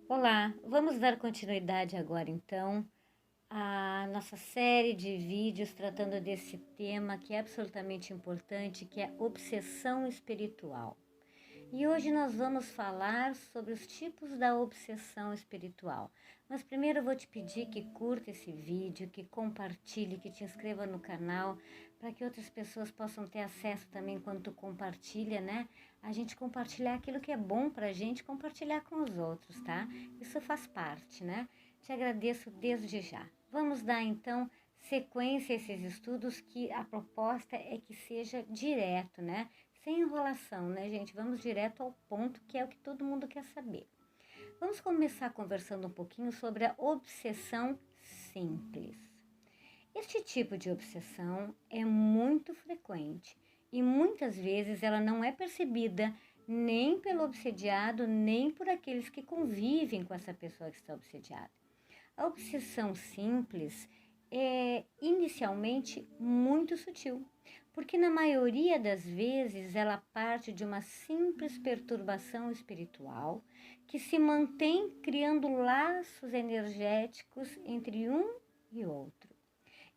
Olá, vamos dar continuidade agora então à nossa série de vídeos tratando desse tema que é absolutamente importante, que é obsessão espiritual. E hoje nós vamos falar sobre os tipos da obsessão espiritual. Mas primeiro eu vou te pedir que curta esse vídeo, que compartilhe, que te inscreva no canal, para que outras pessoas possam ter acesso também quando tu compartilha, né? A gente compartilhar aquilo que é bom pra gente, compartilhar com os outros, tá? Isso faz parte, né? Te agradeço desde já. Vamos dar então sequência a esses estudos, que a proposta é que seja direto, né? Sem enrolação, né, gente? Vamos direto ao ponto, que é o que todo mundo quer saber. Vamos começar conversando um pouquinho sobre a obsessão simples. Este tipo de obsessão é muito frequente e muitas vezes ela não é percebida nem pelo obsediado, nem por aqueles que convivem com essa pessoa que está obsediada. A obsessão simples é inicialmente muito sutil, porque na maioria das vezes ela parte de uma simples perturbação espiritual que se mantém criando laços energéticos entre um e outro.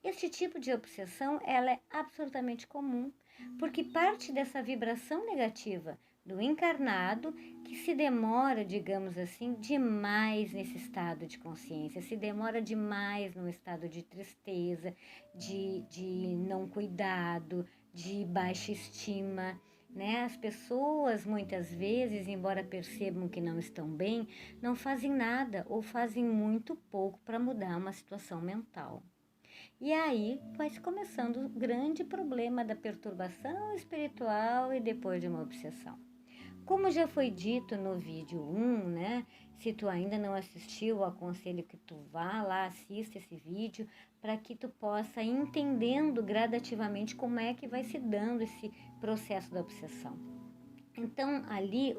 Este tipo de obsessão ela é absolutamente comum, porque parte dessa vibração negativa do encarnado que se demora, digamos assim, demais nesse estado de consciência, se demora demais num estado de tristeza, de não cuidado, de baixa estima, né? As pessoas muitas vezes, embora percebam que não estão bem, não fazem nada ou fazem muito pouco para mudar uma situação mental. E aí vai se começando o grande problema da perturbação espiritual e depois de uma obsessão. Como já foi dito no vídeo 1, né? Se tu ainda não assistiu, eu aconselho que tu vá lá, assista esse vídeo, para que tu possa ir entendendo gradativamente como é que vai se dando esse processo da obsessão. Então, ali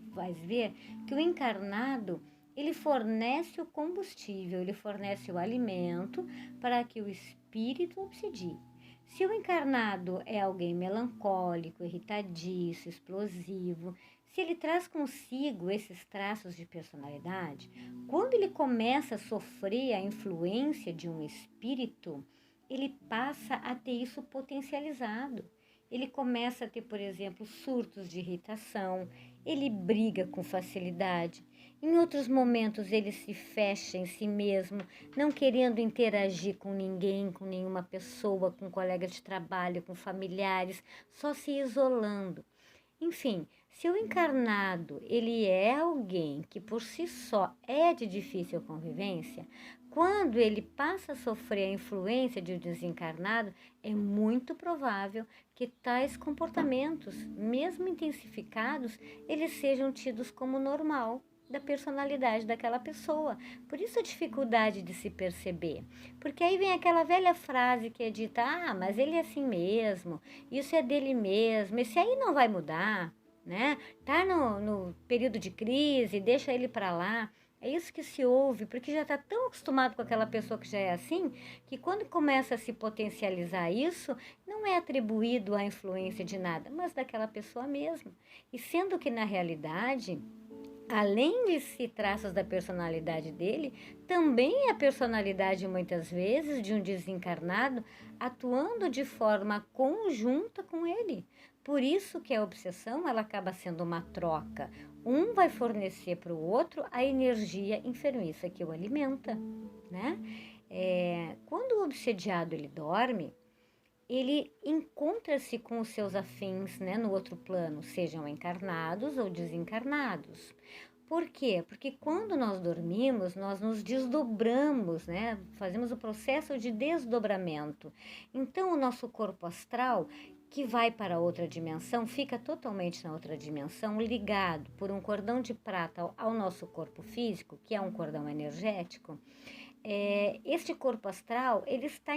vai ver que o encarnado, ele fornece o combustível, ele fornece o alimento para que o espírito obsedie. Se o encarnado é alguém melancólico, irritadiço, explosivo, se ele traz consigo esses traços de personalidade, quando ele começa a sofrer a influência de um espírito, ele passa a ter isso potencializado. Ele começa a ter, por exemplo, surtos de irritação, ele briga com facilidade. Em outros momentos, ele se fecha em si mesmo, não querendo interagir com ninguém, com nenhuma pessoa, com colegas de trabalho, com familiares, só se isolando. Enfim, se o encarnado ele é alguém que por si só é de difícil convivência, quando ele passa a sofrer a influência de um desencarnado, é muito provável que tais comportamentos, mesmo intensificados, eles sejam tidos como normal da personalidade daquela pessoa. Por isso a dificuldade de se perceber. Porque aí vem aquela velha frase que é dita: ah, mas ele é assim mesmo, isso é dele mesmo, esse aí não vai mudar, né? Tá no período de crise, deixa ele para lá. É isso que se ouve, porque já está tão acostumado com aquela pessoa que já é assim, que quando começa a se potencializar isso, não é atribuído à influência de nada, mas daquela pessoa mesmo. E sendo que na realidade, além de se traços da personalidade dele, também é a personalidade, muitas vezes, de um desencarnado atuando de forma conjunta com ele. Por isso que a obsessão ela acaba sendo uma troca. Um vai fornecer para o outro a energia enfermiça que o alimenta, né? Quando o obsediado ele dorme, ele encontra-se com os seus afins, né, no outro plano, sejam encarnados ou desencarnados. Por quê? Porque quando nós dormimos, nós nos desdobramos, né? Fazemos o processo de desdobramento. Então, o nosso corpo astral, que vai para outra dimensão, fica totalmente na outra dimensão, ligado por um cordão de prata ao nosso corpo físico, que é um cordão energético. Este corpo astral, ele está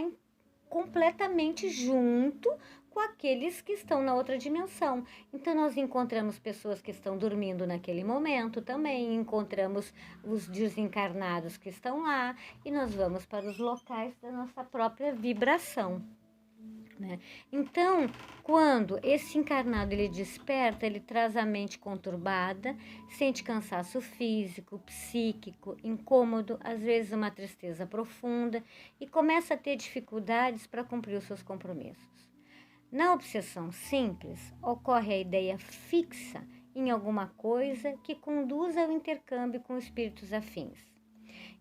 completamente junto com aqueles que estão na outra dimensão. Então, nós encontramos pessoas que estão dormindo naquele momento também, encontramos os desencarnados que estão lá, e nós vamos para os locais da nossa própria vibração. né? Então, quando esse encarnado ele desperta, ele traz a mente conturbada, sente cansaço físico, psíquico, incômodo, às vezes uma tristeza profunda e começa a ter dificuldades para cumprir os seus compromissos. Na obsessão simples, ocorre a ideia fixa em alguma coisa que conduz ao intercâmbio com espíritos afins.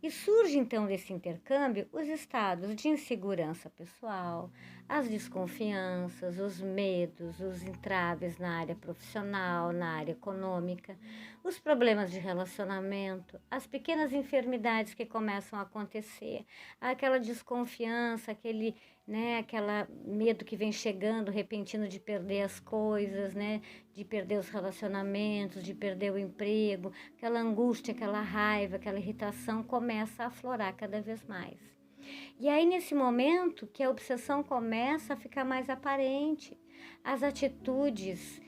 E surge então desse intercâmbio os estados de insegurança pessoal, as desconfianças, os medos, os entraves na área profissional, na área econômica, os problemas de relacionamento, as pequenas enfermidades que começam a acontecer, aquela desconfiança, aquela medo que vem chegando repentino de perder as coisas, de perder os relacionamentos, de perder o emprego, aquela angústia, aquela raiva, aquela irritação começa a aflorar cada vez mais. E aí, nesse momento, que a obsessão começa a ficar mais aparente, as atitudes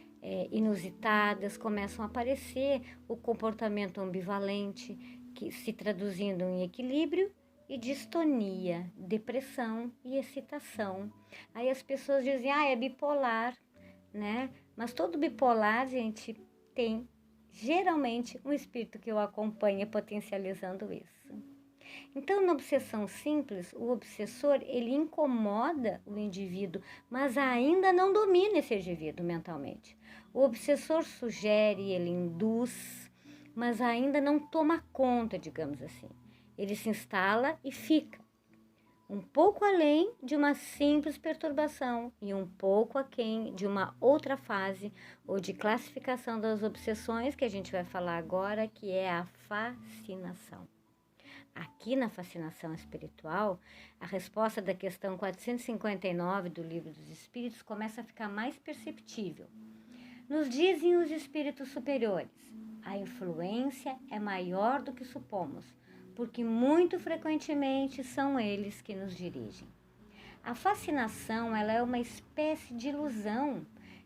inusitadas começam a aparecer, o comportamento ambivalente, que se traduzindo em equilíbrio e distonia, depressão e excitação. Aí as pessoas dizem, é bipolar, né? Mas todo bipolar, gente, tem geralmente um espírito que o acompanha potencializando isso. Então, na obsessão simples, o obsessor, ele incomoda o indivíduo, mas ainda não domina esse indivíduo mentalmente. O obsessor sugere, ele induz, mas ainda não toma conta, digamos assim. Ele se instala e fica um pouco além de uma simples perturbação e um pouco aquém de uma outra fase ou de classificação das obsessões que a gente vai falar agora, que é a fascinação. Aqui na fascinação espiritual, a resposta da questão 459 do Livro dos Espíritos começa a ficar mais perceptível. Nos dizem os espíritos superiores, a influência é maior do que supomos, porque muito frequentemente são eles que nos dirigem. A fascinação, ela é uma espécie de ilusão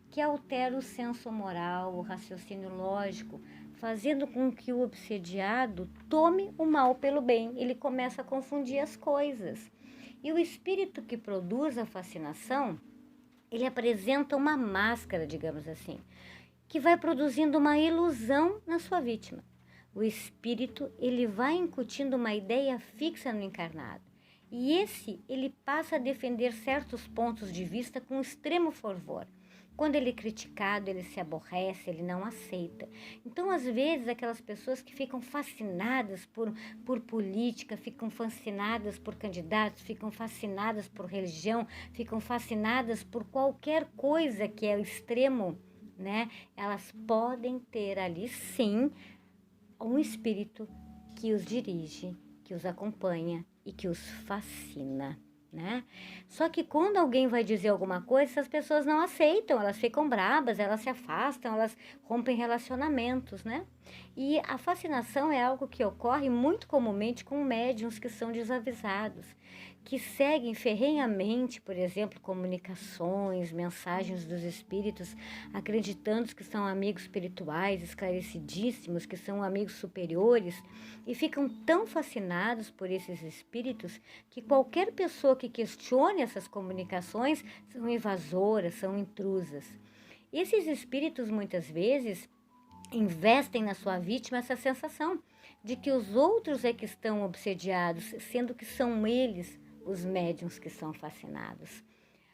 que altera o senso moral, o raciocínio lógico, fazendo com que o obsediado tome o mal pelo bem. Ele começa a confundir as coisas. E o espírito que produz a fascinação, ele apresenta uma máscara, digamos assim, que vai produzindo uma ilusão na sua vítima. O espírito, ele vai incutindo uma ideia fixa no encarnado. E ele passa a defender certos pontos de vista com extremo fervor. Quando ele é criticado, ele se aborrece, ele não aceita. Então, às vezes, aquelas pessoas que ficam fascinadas por política, ficam fascinadas por candidatos, ficam fascinadas por religião, ficam fascinadas por qualquer coisa que é o extremo, elas podem ter ali, sim, um espírito que os dirige, que os acompanha e que os fascina. Só que quando alguém vai dizer alguma coisa, essas pessoas não aceitam, elas ficam bravas, elas se afastam, elas rompem relacionamentos, E a fascinação é algo que ocorre muito comumente com médiuns que são desavisados, que seguem ferrenhamente, por exemplo, comunicações, mensagens dos espíritos, acreditando que são amigos espirituais, esclarecidíssimos, que são amigos superiores, e ficam tão fascinados por esses espíritos que qualquer pessoa que questione essas comunicações são invasoras, são intrusas. E esses espíritos, muitas vezes, investem na sua vítima essa sensação de que os outros é que estão obsediados, sendo que são eles os médiuns que são fascinados.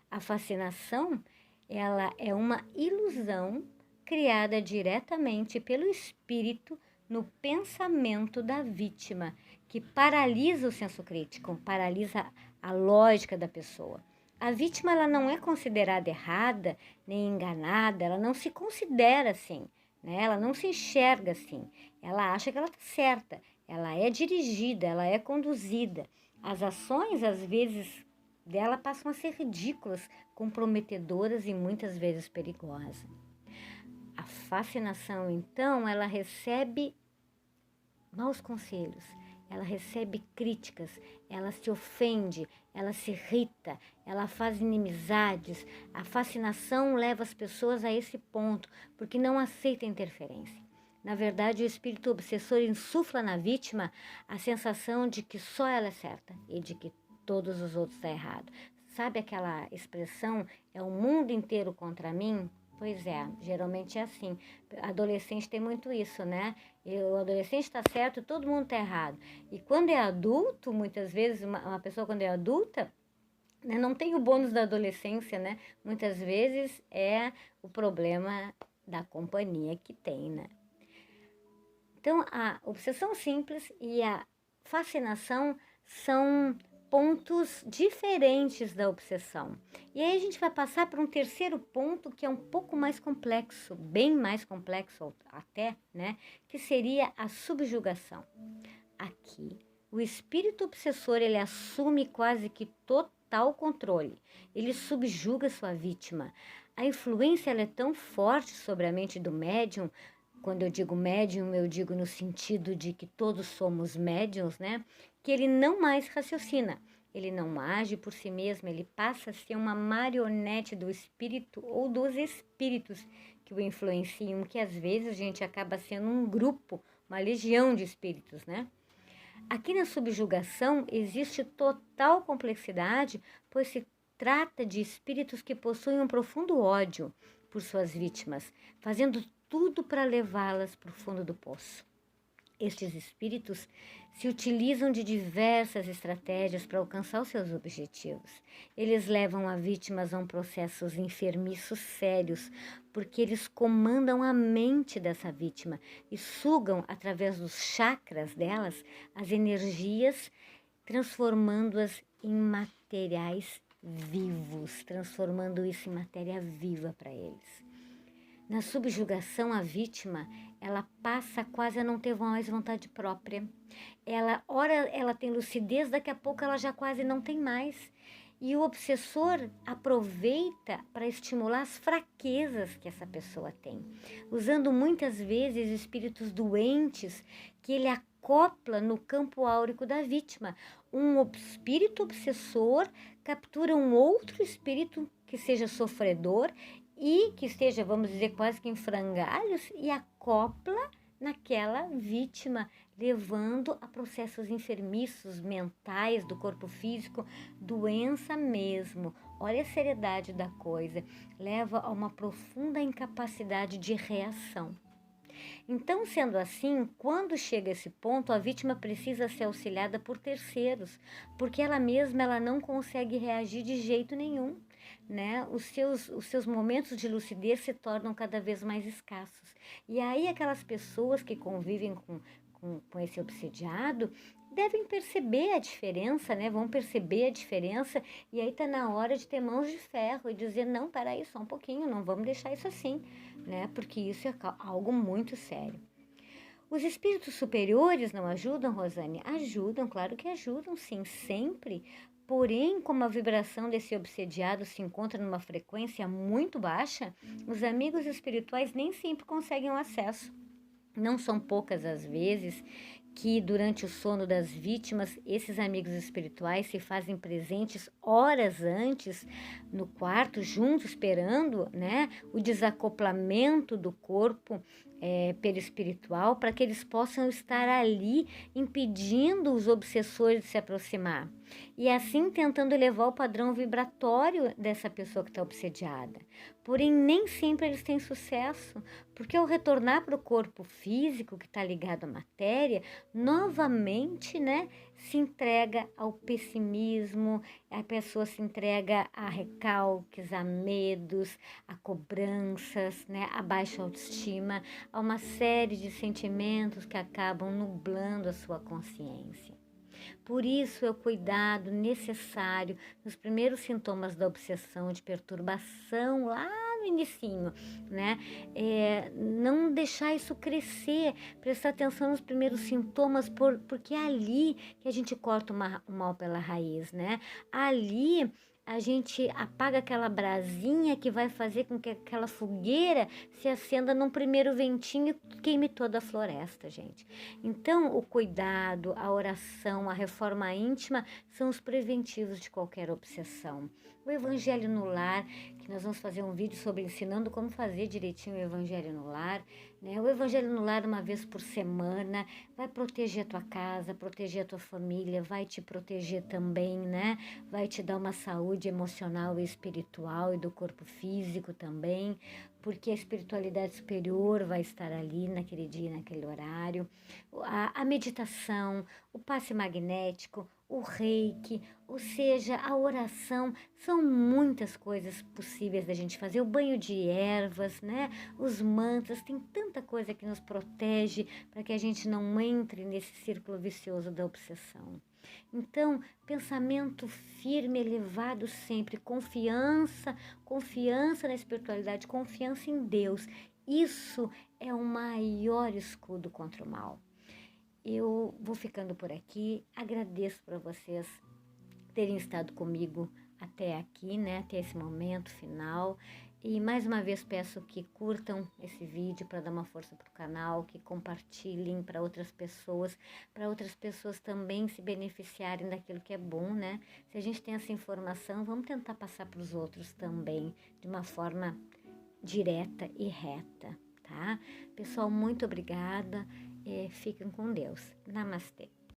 A fascinação, ela é uma ilusão criada diretamente pelo espírito no pensamento da vítima, que paralisa o senso crítico, paralisa a lógica da pessoa. A vítima, ela não é considerada errada nem enganada, ela não se considera assim, ela não se enxerga assim, ela acha que ela está certa, ela é dirigida, ela é conduzida. As ações, às vezes, dela passam a ser ridículas, comprometedoras e muitas vezes perigosas. A fascinação, então, ela recebe maus conselhos, ela recebe críticas, ela se ofende, ela se irrita, ela faz inimizades. A fascinação leva as pessoas a esse ponto, porque não aceita interferência. Na verdade, o espírito obsessor insufla na vítima a sensação de que só ela é certa e de que todos os outros estão errados. Sabe aquela expressão, é o mundo inteiro contra mim? Pois é, geralmente é assim. Adolescente tem muito isso, né? E o adolescente está certo, todo mundo está errado. E quando é adulto, muitas vezes, uma pessoa quando é adulta, né, não tem o bônus da adolescência, né? Muitas vezes é o problema da companhia que tem, né? Então, a obsessão simples e a fascinação são pontos diferentes da obsessão. E aí a gente vai passar para um terceiro ponto que é um pouco mais complexo, bem mais complexo até, né? Que seria a subjugação. Aqui, o espírito obsessor, ele assume quase que total controle. Ele subjuga sua vítima. A influência ela é tão forte sobre a mente do médium. Quando eu digo médium, eu digo no sentido de que todos somos médiums, né? Que ele não mais raciocina, ele não age por si mesmo, ele passa a ser uma marionete do espírito ou dos espíritos que o influenciam, que às vezes a gente acaba sendo um grupo, uma legião de espíritos, né? Aqui na subjugação existe total complexidade, pois se trata de espíritos que possuem um profundo ódio por suas vítimas, fazendo tudo para levá-las para o fundo do poço. Estes espíritos se utilizam de diversas estratégias para alcançar os seus objetivos. Eles levam as vítimas a um processos enfermiços sérios, porque eles comandam a mente dessa vítima e sugam, através dos chakras delas, as energias, transformando-as em materiais vivos, transformando isso em matéria viva para eles. Na subjugação, a vítima, ela passa quase a não ter mais vontade própria. Ora ela tem lucidez, daqui a pouco ela já quase não tem mais. E o obsessor aproveita para estimular as fraquezas que essa pessoa tem, usando muitas vezes espíritos doentes que ele acopla no campo áurico da vítima. Um espírito obsessor captura um outro espírito que seja sofredor e que esteja, vamos dizer, quase que em frangalhos e acopla naquela vítima, levando a processos enfermiços mentais do corpo físico, doença mesmo. Olha a seriedade da coisa, leva a uma profunda incapacidade de reação. Então, sendo assim, quando chega esse ponto, a vítima precisa ser auxiliada por terceiros, porque ela mesma ela não consegue reagir de jeito nenhum, né? Os seus momentos de lucidez se tornam cada vez mais escassos. E aí aquelas pessoas que convivem com esse obsediado devem perceber a diferença, né? Vão perceber a diferença e aí tá na hora de ter mãos de ferro e dizer, não, peraí, só um pouquinho, não vamos deixar isso assim, né? Porque isso é algo muito sério. Os espíritos superiores não ajudam, Rosane? Ajudam, claro que ajudam, sim, sempre. Porém, como a vibração desse obsediado se encontra numa frequência muito baixa, os amigos espirituais nem sempre conseguem o acesso. Não são poucas as vezes que durante o sono das vítimas, esses amigos espirituais se fazem presentes horas antes no quarto, juntos, esperando, né, o desacoplamento do corpo perispiritual, para que eles possam estar ali impedindo os obsessores de se aproximar. E assim tentando elevar o padrão vibratório dessa pessoa que está obsediada. Porém, nem sempre eles têm sucesso, porque ao retornar para o corpo físico, que está ligado à matéria, novamente, né, se entrega ao pessimismo, a pessoa se entrega a recalques, a medos, a cobranças, né, a baixa autoestima, a uma série de sentimentos que acabam nublando a sua consciência. Por isso é o cuidado necessário nos primeiros sintomas da obsessão, de perturbação lá no inicinho, né? Não deixar isso crescer, prestar atenção nos primeiros sintomas, porque é ali que a gente corta o mal pela raiz, né? Ali a gente apaga aquela brasinha que vai fazer com que aquela fogueira se acenda num primeiro ventinho e queime toda a floresta, gente. Então, o cuidado, a oração, a reforma íntima são os preventivos de qualquer obsessão. O Evangelho no Lar, que nós vamos fazer um vídeo sobre ensinando como fazer direitinho o Evangelho no Lar, né? O Evangelho no Lar uma vez por semana vai proteger a tua casa, proteger a tua família, vai te proteger também, né? Vai te dar uma saúde emocional e espiritual e do corpo físico também, porque a espiritualidade superior vai estar ali naquele dia, naquele horário. A meditação, o passe magnético, o reiki, ou seja, a oração, são muitas coisas possíveis da gente fazer. O banho de ervas, né? Os mantras, tem tanta coisa que nos protege para que a gente não entre nesse círculo vicioso da obsessão. Então, pensamento firme, elevado sempre, confiança na espiritualidade, confiança em Deus. Isso é o maior escudo contra o mal. Eu vou ficando por aqui, agradeço para vocês terem estado comigo até aqui, né, até esse momento final. E mais uma vez peço que curtam esse vídeo para dar uma força para o canal, que compartilhem para outras pessoas também se beneficiarem daquilo que é bom, né? Se a gente tem essa informação, vamos tentar passar para os outros também, de uma forma direta e reta, tá? Pessoal, muito obrigada. Fiquem com Deus. Namastê.